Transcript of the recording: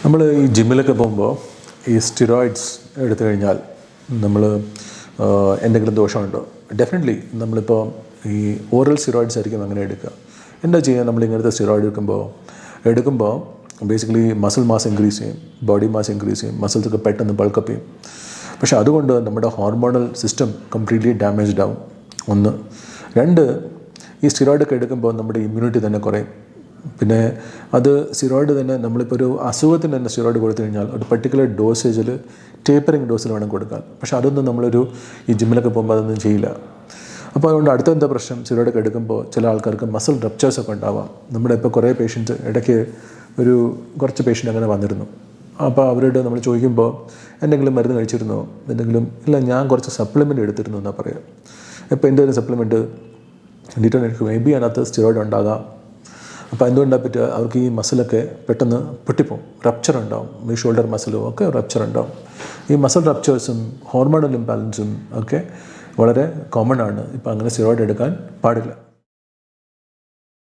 നമ്മൾ ഈ ജിമ്മിലൊക്കെ പോകുമ്പോൾ ഈ സ്റ്റിറോയിഡ്സ് എടുത്തു കഴിഞ്ഞാൽ നമ്മൾ എന്തെങ്കിലും ദോഷമുണ്ടോ? ഡെഫിനറ്റ്ലി നമ്മളിപ്പോൾ ഈ ഓറൽ സ്റ്റിറോയിഡ്സ് ആയിരിക്കും അങ്ങനെ എടുക്കുക. എന്താ ചെയ്യുക? നമ്മളിങ്ങനത്തെ സ്റ്റിറോയിഡ് എടുക്കുമ്പോൾ ബേസിക്കലി മസിൽ മാസ് ഇൻക്രീസ് ചെയ്യും, ബോഡി മാസ് ഇൻക്രീസ് ചെയ്യും, മസിൽസൊക്കെ പെട്ടെന്ന് ബൾക്കപ്പ് ചെയ്യും. പക്ഷേ അതുകൊണ്ട് നമ്മുടെ ഹോർമോണൽ സിസ്റ്റം കംപ്ലീറ്റ്ലി ഡാമേജ്ഡ് ആവും. ഒന്ന്. രണ്ട്, ഈ സ്റ്റിറോയിഡൊക്കെ എടുക്കുമ്പോൾ നമ്മുടെ ഇമ്മ്യൂണിറ്റി തന്നെ കുറയും. പിന്നെ അത് സ്റ്റിറോയിഡ് തന്നെ നമ്മളിപ്പോൾ ഒരു അസുഖത്തിന് തന്നെ സ്റ്റിറോയിഡ് കൊടുത്തു കഴിഞ്ഞാൽ ഒരു പർട്ടിക്കുലർ ഡോസേജിൽ ടേപ്പറിങ് ഡോസിൽ വേണം കൊടുക്കാൻ. പക്ഷേ അതൊന്നും നമ്മളൊരു ഈ ജിമ്മിലൊക്കെ പോകുമ്പോൾ അതൊന്നും ചെയ്യില്ല. അപ്പോൾ അതുകൊണ്ട് അടുത്ത എന്താ പ്രശ്നം? സ്റ്റിറോയിഡൊക്കെ എടുക്കുമ്പോൾ ചില ആൾക്കാർക്ക് മസിൽ റപ്ചേഴ്സൊക്കെ ഉണ്ടാവാം. നമ്മുടെ ഇപ്പോൾ കുറേ പേഷ്യൻസ് ഇടയ്ക്ക് കുറച്ച് പേഷ്യൻ്റ് അങ്ങനെ വന്നിരുന്നു. അപ്പോൾ അവരോട് നമ്മൾ ചോദിക്കുമ്പോൾ എന്തെങ്കിലും മരുന്ന് കഴിച്ചിരുന്നോ? എന്തെങ്കിലും ഇല്ല, ഞാൻ കുറച്ച് സപ്ലിമെൻ്റ് എടുത്തിരുന്നു എന്നാണ് പറയുക. ഇപ്പോൾ എന്തെങ്കിലും സപ്ലിമെൻറ്റ് ഡിറ്റോണേറ്റ് മേ ബി അതിനകത്ത് സ്റ്റിറോയിഡ് ഉണ്ടാകാം. അപ്പോൾ എന്തുകൊണ്ടാണ് പറ്റുക? അവർക്ക് ഈ മസിലൊക്കെ പെട്ടെന്ന് പൊട്ടിപ്പോവും, റപ്ചർ ഉണ്ടാവും. ഈ ഷോൾഡർ മസിലും ഒക്കെ റപ്ചർ ഉണ്ടാവും. ഈ മസിൽ റപ്ചേഴ്സും ഹോർമോണൽ ഇംബാലൻസും ഒക്കെ വളരെ കോമൺ ആണ്. ഇപ്പോൾ അങ്ങനെ സ്റ്റിറോയിഡ് എടുക്കാൻ പാടില്ല.